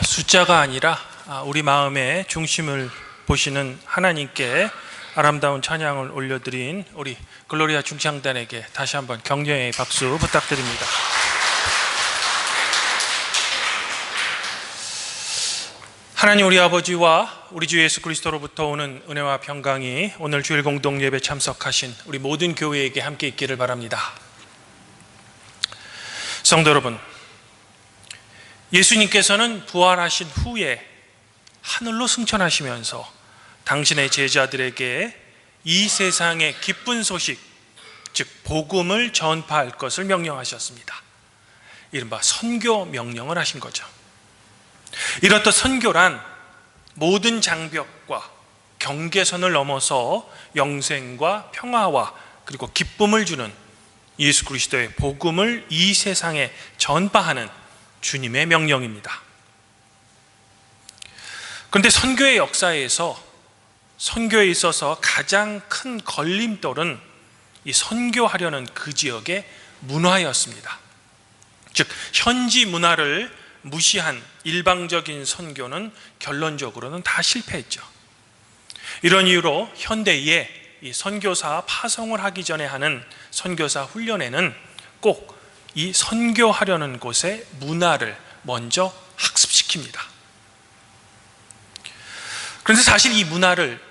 숫자가 아니라 우리 마음의 중심을 보시는 하나님께 아름다운 찬양을 올려드린 우리 글로리아 중창단에게 다시 한번 격려의 박수 부탁드립니다. 하나님 우리 아버지와 우리 주 예수 그리스도로부터 오는 은혜와 평강이 오늘 주일 공동 예배 참석하신 우리 모든 교회에게 함께 있기를 바랍니다. 성도 여러분, 예수님께서는 부활하신 후에 하늘로 승천하시면서 당신의 제자들에게 이 세상의 기쁜 소식, 즉 복음을 전파할 것을 명령하셨습니다. 이른바 선교 명령을 하신 거죠. 이렇듯 선교란 모든 장벽과 경계선을 넘어서 영생과 평화와 그리고 기쁨을 주는 예수 그리스도의 복음을 이 세상에 전파하는 주님의 명령입니다. 그런데 선교의 역사에서 선교에 있어서 가장 큰 걸림돌은 이 선교하려는 그 지역의 문화였습니다. 즉 현지 문화를 무시한 일방적인 선교는 결론적으로는 다 실패했죠. 이런 이유로 현대에 이 선교사 파송을 하기 전에 하는 선교사 훈련에는 꼭 이 선교하려는 곳의 문화를 먼저 학습시킵니다. 그런데 사실 이 문화를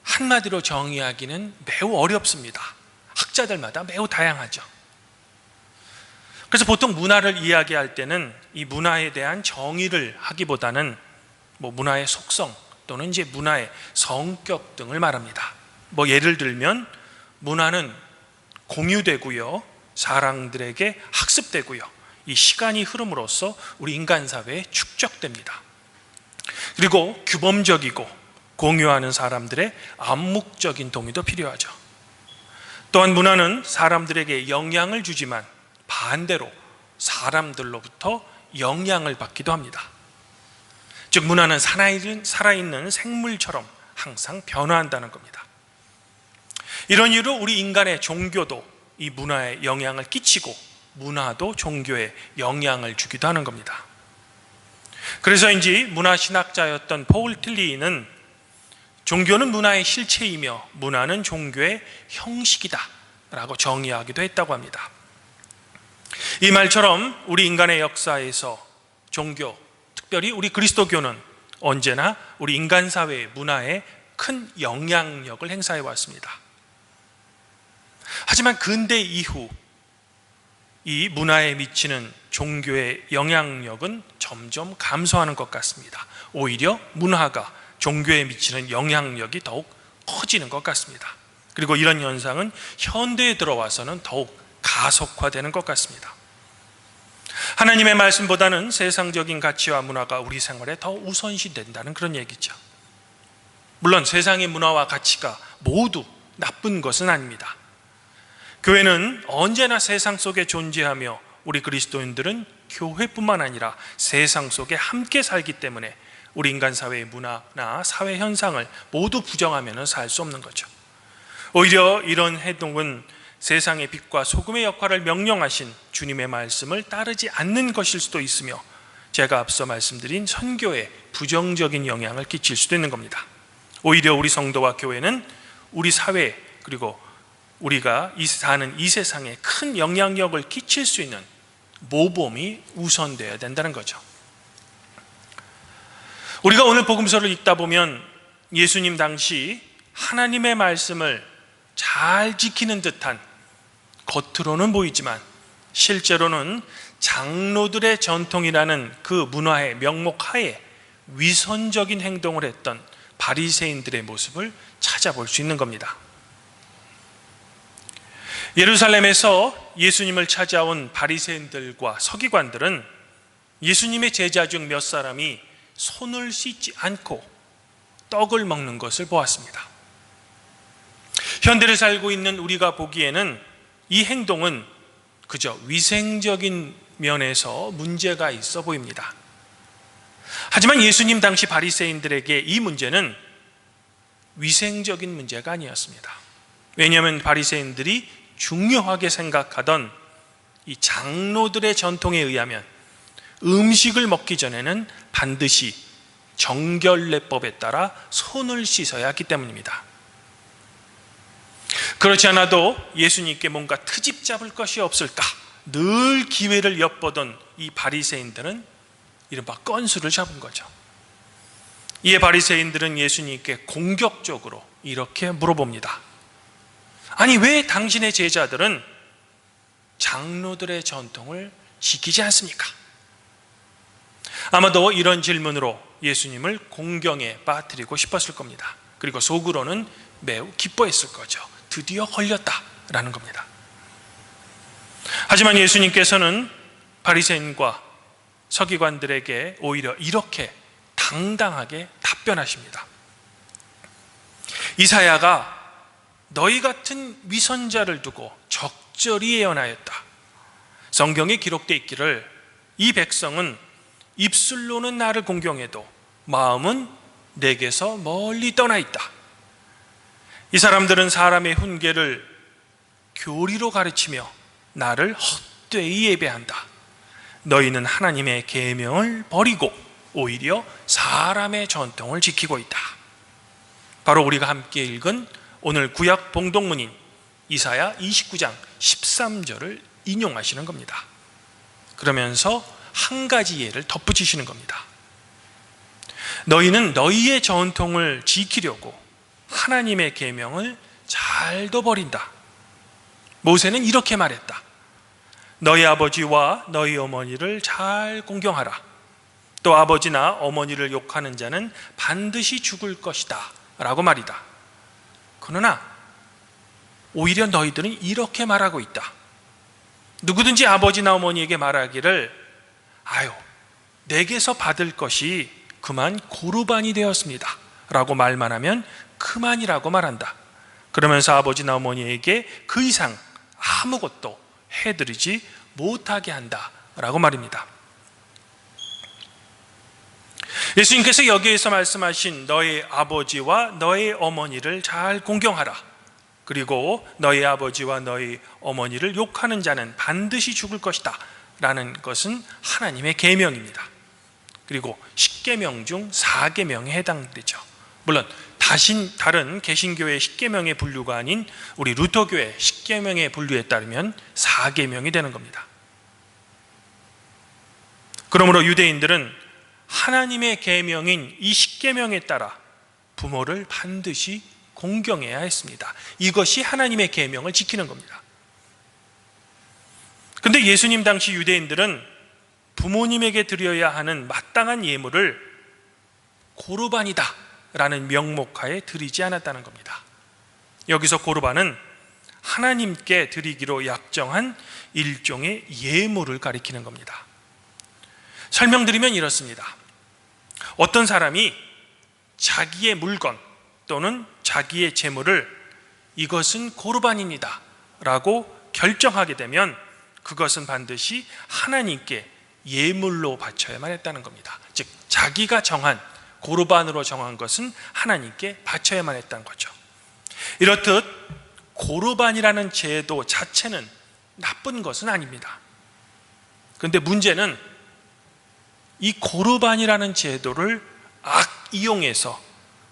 한마디로 정의하기는 매우 어렵습니다. 학자들마다 매우 다양하죠. 그래서 보통 문화를 이야기할 때는 이 문화에 대한 정의를 하기보다는 문화의 속성 또는 이제 문화의 성격 등을 말합니다. 예를 들면 문화는 공유되고요, 사람들에게 학습되고요, 이 시간이 흐름으로써 우리 인간 사회에 축적됩니다. 그리고 규범적이고 공유하는 사람들의 암묵적인 동의도 필요하죠. 또한 문화는 사람들에게 영향을 주지만 반대로 사람들로부터 영향을 받기도 합니다. 즉 문화는 살아있는 생물처럼 항상 변화한다는 겁니다. 이런 이유로 우리 인간의 종교도 이 문화에 영향을 끼치고 문화도 종교에 영향을 주기도 하는 겁니다. 그래서인지 문화신학자였던 폴 틸리는 종교는 문화의 실체이며 문화는 종교의 형식이다 라고 정의하기도 했다고 합니다. 이 말처럼 우리 인간의 역사에서 종교, 특별히 우리 그리스도교는 언제나 우리 인간 사회의 문화에 큰 영향력을 행사해 왔습니다. 하지만 근대 이후 이 문화에 미치는 종교의 영향력은 점점 감소하는 것 같습니다. 오히려 문화가 종교에 미치는 영향력이 더욱 커지는 것 같습니다. 그리고 이런 현상은 현대에 들어와서는 더욱 가속화되는 것 같습니다. 하나님의 말씀보다는 세상적인 가치와 문화가 우리 생활에 더 우선시 된다는 그런 얘기죠. 물론 세상의 문화와 가치가 모두 나쁜 것은 아닙니다. 교회는 언제나 세상 속에 존재하며 우리 그리스도인들은 교회뿐만 아니라 세상 속에 함께 살기 때문에 우리 인간 사회의 문화나 사회 현상을 모두 부정하면 살 수 없는 거죠. 오히려 이런 행동은 세상의 빛과 소금의 역할을 명령하신 주님의 말씀을 따르지 않는 것일 수도 있으며 제가 앞서 말씀드린 선교에 부정적인 영향을 끼칠 수도 있는 겁니다. 오히려 우리 성도와 교회는 우리 사회 그리고 우리가 사는 이 세상에 큰 영향력을 끼칠 수 있는 모범이 우선되어야 된다는 거죠. 우리가 오늘 복음서를 읽다 보면 예수님 당시 하나님의 말씀을 잘 지키는 듯한 겉으로는 보이지만 실제로는 장로들의 전통이라는 그 문화의 명목하에 위선적인 행동을 했던 바리새인들의 모습을 찾아볼 수 있는 겁니다. 예루살렘에서 예수님을 찾아온 바리새인들과 서기관들은 예수님의 제자 중 몇 사람이 손을 씻지 않고 떡을 먹는 것을 보았습니다. 현대를 살고 있는 우리가 보기에는 이 행동은 그저 위생적인 면에서 문제가 있어 보입니다. 하지만 예수님 당시 바리새인들에게 이 문제는 위생적인 문제가 아니었습니다. 왜냐하면 바리새인들이 중요하게 생각하던 이 장로들의 전통에 의하면 음식을 먹기 전에는 반드시 정결례법에 따라 손을 씻어야 하기 때문입니다. 그렇지 않아도 예수님께 뭔가 트집 잡을 것이 없을까 늘 기회를 엿보던 이 바리새인들은 이른바 건수를 잡은 거죠. 이에 바리새인들은 예수님께 공격적으로 이렇게 물어봅니다. 아니, 왜 당신의 제자들은 장로들의 전통을 지키지 않습니까? 아마도 이런 질문으로 예수님을 공경에 빠뜨리고 싶었을 겁니다. 그리고 속으로는 매우 기뻐했을 거죠. 드디어 걸렸다라는 겁니다. 하지만 예수님께서는 바리새인과 서기관들에게 오히려 이렇게 당당하게 답변하십니다. 이사야가 너희 같은 위선자를 두고 적절히 예언하였다. 성경에 기록되어 있기를 이 백성은 입술로는 나를 공경해도 마음은 내게서 멀리 떠나 있다. 이 사람들은 사람의 훈계를 교리로 가르치며 나를 헛되이 예배한다. 너희는 하나님의 계명을 버리고 오히려 사람의 전통을 지키고 있다. 바로 우리가 함께 읽은 오늘 구약 봉독문인 이사야 29장 13절을 인용하시는 겁니다. 그러면서 한 가지 예를 덧붙이시는 겁니다. 너희는 너희의 전통을 지키려고 하나님의 계명을 잘도 버린다. 모세는 이렇게 말했다. 너희 아버지와 너희 어머니를 잘 공경하라. 또 아버지나 어머니를 욕하는 자는 반드시 죽을 것이다 라고 말이다. 그러나 오히려 너희들은 이렇게 말하고 있다. 누구든지 아버지나 어머니에게 말하기를 아유, 내게서 받을 것이 그만 고르반이 되었습니다 라고 말만 하면 그만이라고 말한다. 그러면서 아버지나 어머니에게 그 이상 아무것도 해드리지 못하게 한다 라고 말입니다. 예수님께서 여기에서 말씀하신 너의 아버지와 너의 어머니를 잘 공경하라. 그리고 너의 아버지와 너의 어머니를 욕하는 자는 반드시 죽을 것이다 라는 것은 하나님의 계명입니다. 그리고 10계명 중 4계명에 해당되죠. 물론 다른 개신교의 10계명의 분류가 아닌 우리 루터교의 10계명의 분류에 따르면 4계명이 되는 겁니다. 그러므로 유대인들은 하나님의 계명인 이 10계명에 따라 부모를 반드시 공경해야 했습니다. 이것이 하나님의 계명을 지키는 겁니다. 그런데 예수님 당시 유대인들은 부모님에게 드려야 하는 마땅한 예물을 고르반이다 라는 명목하에 드리지 않았다는 겁니다. 여기서 고르반은 하나님께 드리기로 약정한 일종의 예물을 가리키는 겁니다. 설명드리면 이렇습니다. 어떤 사람이 자기의 물건 또는 자기의 재물을 이것은 고르반입니다 라고 결정하게 되면 그것은 반드시 하나님께 예물로 바쳐야만 했다는 겁니다. 즉 자기가 정한 고르반으로 정한 것은 하나님께 바쳐야만 했다는 거죠. 이렇듯 고르반이라는 제도 자체는 나쁜 것은 아닙니다. 그런데 문제는 이 고르반이라는 제도를 악이용해서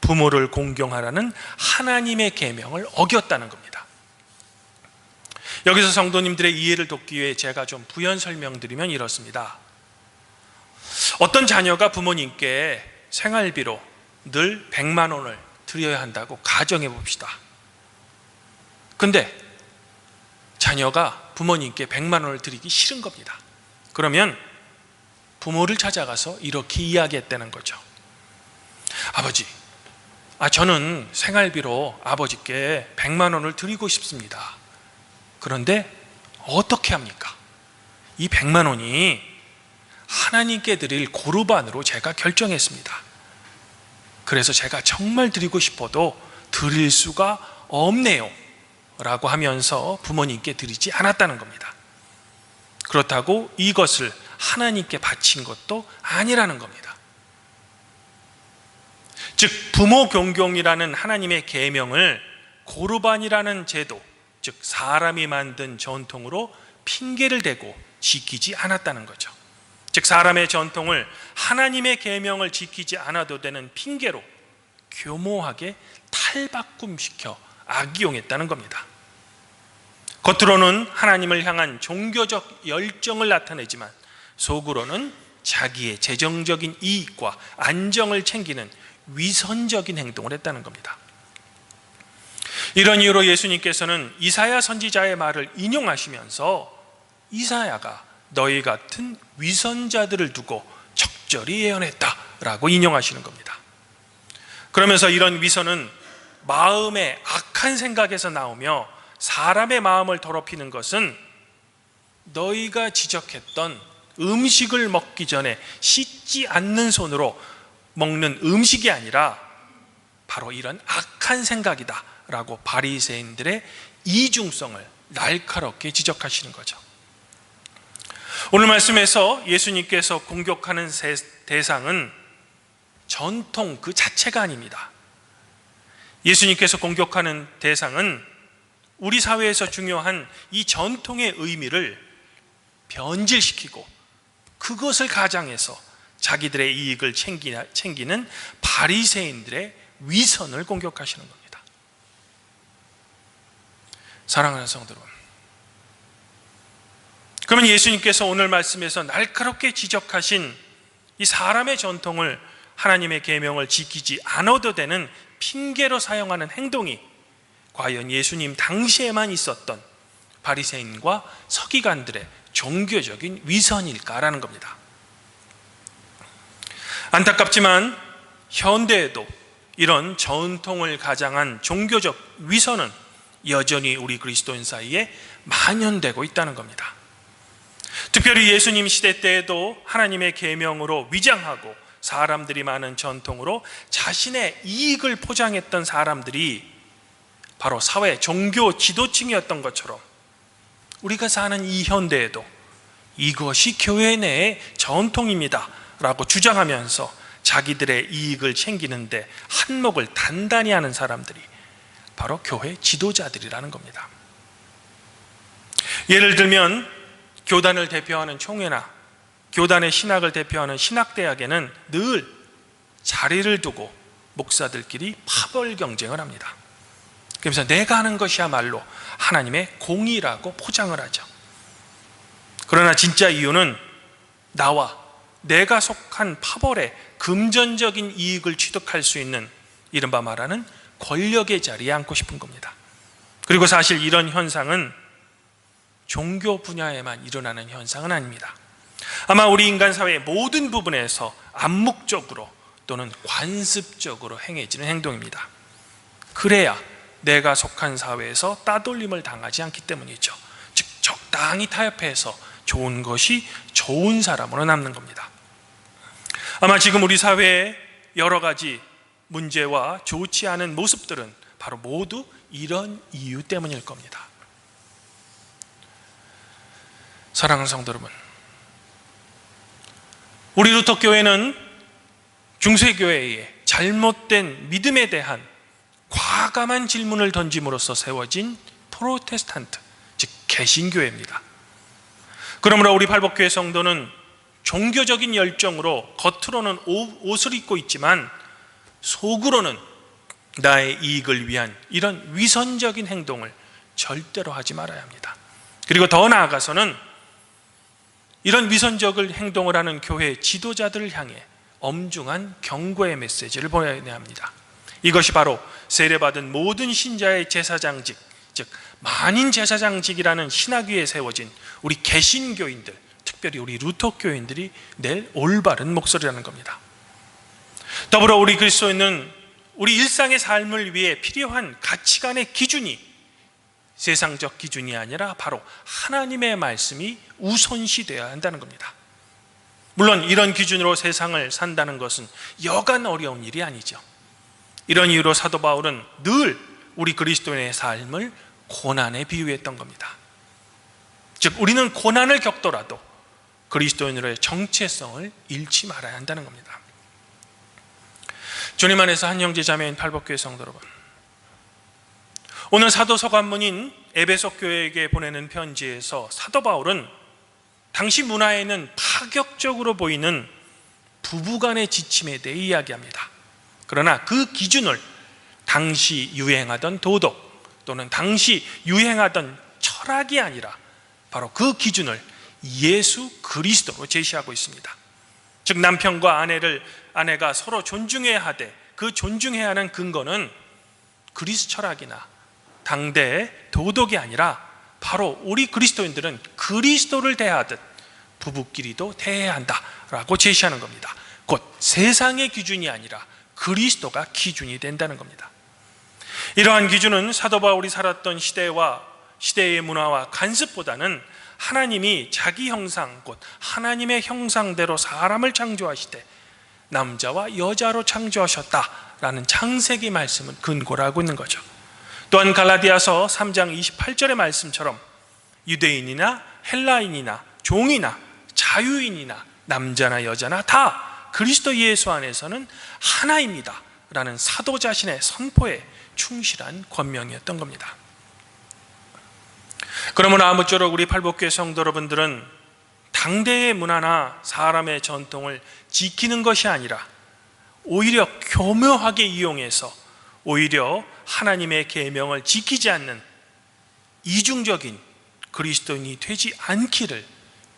부모를 공경하라는 하나님의 계명을 어겼다는 겁니다. 여기서 성도님들의 이해를 돕기 위해 제가 좀 부연 설명드리면 이렇습니다. 어떤 자녀가 부모님께 생활비로 늘 100만 원을 드려야 한다고 가정해 봅시다. 근데 자녀가 부모님께 100만 원을 드리기 싫은 겁니다. 그러면 부모를 찾아가서 이렇게 이야기했다는 거죠. 아버지, 저는 생활비로 아버지께 100만 원을 드리고 싶습니다. 그런데 어떻게 합니까? 이 100만 원이 하나님께 드릴 고르반으로 제가 결정했습니다. 그래서 제가 정말 드리고 싶어도 드릴 수가 없네요 라고 하면서 부모님께 드리지 않았다는 겁니다. 그렇다고 이것을 하나님께 바친 것도 아니라는 겁니다. 즉 부모 공경이라는 하나님의 계명을 고르반이라는 제도, 즉 사람이 만든 전통으로 핑계를 대고 지키지 않았다는 거죠. 즉 사람의 전통을 하나님의 계명을 지키지 않아도 되는 핑계로 교모하게 탈바꿈시켜 악용했다는 겁니다. 겉으로는 하나님을 향한 종교적 열정을 나타내지만 속으로는 자기의 재정적인 이익과 안정을 챙기는 위선적인 행동을 했다는 겁니다. 이런 이유로 예수님께서는 이사야 선지자의 말을 인용하시면서 이사야가 너희 같은 위선자들을 두고 적절히 예언했다라고 인용하시는 겁니다. 그러면서 이런 위선은 마음의 악한 생각에서 나오며 사람의 마음을 더럽히는 것은 너희가 지적했던 음식을 먹기 전에 씻지 않는 손으로 먹는 음식이 아니라 바로 이런 악한 생각이다 라고 바리새인들의 이중성을 날카롭게 지적하시는 거죠. 오늘 말씀에서 예수님께서 공격하는 대상은 전통 그 자체가 아닙니다. 예수님께서 공격하는 대상은 우리 사회에서 중요한 이 전통의 의미를 변질시키고 그것을 가장해서 자기들의 이익을 챙기는 바리새인들의 위선을 공격하시는 겁니다. 사랑하는 성도 여러분, 그러면 예수님께서 오늘 말씀에서 날카롭게 지적하신 이 사람의 전통을 하나님의 계명을 지키지 않아도 되는 핑계로 사용하는 행동이 과연 예수님 당시에만 있었던 바리새인과 서기관들의 종교적인 위선일까라는 겁니다. 안타깝지만 현대에도 이런 전통을 가장한 종교적 위선은 여전히 우리 그리스도인 사이에 만연되고 있다는 겁니다. 특별히 예수님 시대 때에도 하나님의 계명으로 위장하고 사람들이 많은 전통으로 자신의 이익을 포장했던 사람들이 바로 사회 종교 지도층이었던 것처럼 우리가 사는 이 현대에도 이것이 교회 내의 전통입니다 라고 주장하면서 자기들의 이익을 챙기는데 한몫을 단단히 하는 사람들이 바로 교회 지도자들이라는 겁니다. 예를 들면 교단을 대표하는 총회나 교단의 신학을 대표하는 신학대학에는 늘 자리를 두고 목사들끼리 파벌 경쟁을 합니다. 그래서 내가 하는 것이야말로 하나님의 공의라고 포장을 하죠. 그러나 진짜 이유는 나와 내가 속한 파벌의 금전적인 이익을 취득할 수 있는 이른바 말하는 권력의 자리에 앉고 싶은 겁니다. 그리고 사실 이런 현상은 종교 분야에만 일어나는 현상은 아닙니다. 아마 우리 인간 사회의 모든 부분에서 암묵적으로 또는 관습적으로 행해지는 행동입니다. 그래야 내가 속한 사회에서 따돌림을 당하지 않기 때문이죠. 즉 적당히 타협해서 좋은 것이 좋은 사람으로 남는 겁니다. 아마 지금 우리 사회의 여러 가지 문제와 좋지 않은 모습들은 바로 모두 이런 이유 때문일 겁니다. 사랑하는 성도 여러분, 우리 루터교회는 중세교회의 잘못된 믿음에 대한 과감한 질문을 던짐으로써 세워진 프로테스탄트, 즉 개신교회입니다. 그러므로 우리 팔복교회 성도는 종교적인 열정으로 겉으로는 옷을 입고 있지만 속으로는 나의 이익을 위한 이런 위선적인 행동을 절대로 하지 말아야 합니다. 그리고 더 나아가서는 이런 위선적인 행동을 하는 교회 지도자들을 향해 엄중한 경고의 메시지를 보내야 합니다. 이것이 바로 세례받은 모든 신자의 제사장직, 즉 만인 제사장직이라는 신학 위에 세워진 우리 개신교인들, 특별히 우리 루터교인들이 낼 올바른 목소리라는 겁니다. 더불어 우리 그리스도인은 우리 일상의 삶을 위해 필요한 가치관의 기준이 세상적 기준이 아니라 바로 하나님의 말씀이 우선시되어야 한다는 겁니다. 물론 이런 기준으로 세상을 산다는 것은 여간 어려운 일이 아니죠. 이런 이유로 사도 바울은 늘 우리 그리스도인의 삶을 고난에 비유했던 겁니다. 즉 우리는 고난을 겪더라도 그리스도인으로의 정체성을 잃지 말아야 한다는 겁니다. 주님 안에서 한 형제 자매인 팔복교회 성도 여러분, 오늘 사도 서간문인 에베소 교회에게 보내는 편지에서 사도 바울은 당시 문화에는 파격적으로 보이는 부부간의 지침에 대해 이야기합니다. 그러나 그 기준을 당시 유행하던 도덕 또는 당시 유행하던 철학이 아니라 바로 그 기준을 예수 그리스도로 제시하고 있습니다. 즉 남편과 아내가 서로 존중해야 하되 그 존중해야 하는 근거는 그리스 철학이나 당대의 도덕이 아니라 바로 우리 그리스도인들은 그리스도를 대하듯 부부끼리도 대해야 한다라고 제시하는 겁니다. 곧 세상의 기준이 아니라 그리스도가 기준이 된다는 겁니다. 이러한 기준은 사도 바울이 살았던 시대와 시대의 문화와 관습보다는 하나님이 자기 형상 곧 하나님의 형상대로 사람을 창조하시되 남자와 여자로 창조하셨다라는 창세기 말씀은 근거를 하고 있는 거죠. 또한 갈라디아서 3장 28절의 말씀처럼 유대인이나 헬라인이나 종이나 자유인이나 남자나 여자나 다 그리스도 예수 안에서는 하나입니다 라는 사도 자신의 선포에 충실한 권명이었던 겁니다. 그러므로 아무쪼록 우리 팔복교회 성도 여러분들은 당대의 문화나 사람의 전통을 지키는 것이 아니라 오히려 교묘하게 이용해서 오히려 하나님의 계명을 지키지 않는 이중적인 그리스도인이 되지 않기를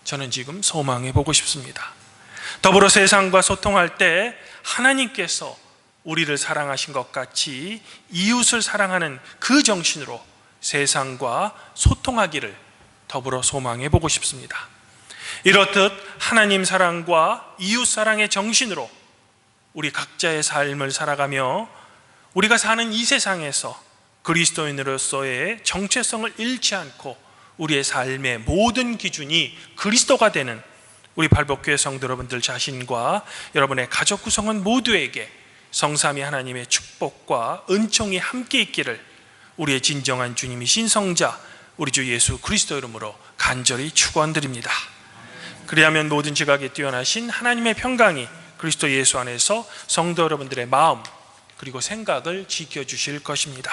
저는 지금 소망해 보고 싶습니다. 더불어 세상과 소통할 때 하나님께서 우리를 사랑하신 것 같이 이웃을 사랑하는 그 정신으로 세상과 소통하기를 더불어 소망해 보고 싶습니다. 이렇듯 하나님 사랑과 이웃 사랑의 정신으로 우리 각자의 삶을 살아가며 우리가 사는 이 세상에서 그리스도인으로서의 정체성을 잃지 않고 우리의 삶의 모든 기준이 그리스도가 되는 우리 팔복교회 성도 여러분들 자신과 여러분의 가족 구성원 모두에게 성삼위 하나님의 축복과 은총이 함께 있기를 우리의 진정한 주님이신 성자 우리 주 예수 그리스도 이름으로 간절히 축원드립니다. 그리하면 모든 지각에 뛰어나신 하나님의 평강이 그리스도 예수 안에서 성도 여러분들의 마음 그리고 생각을 지켜주실 것입니다.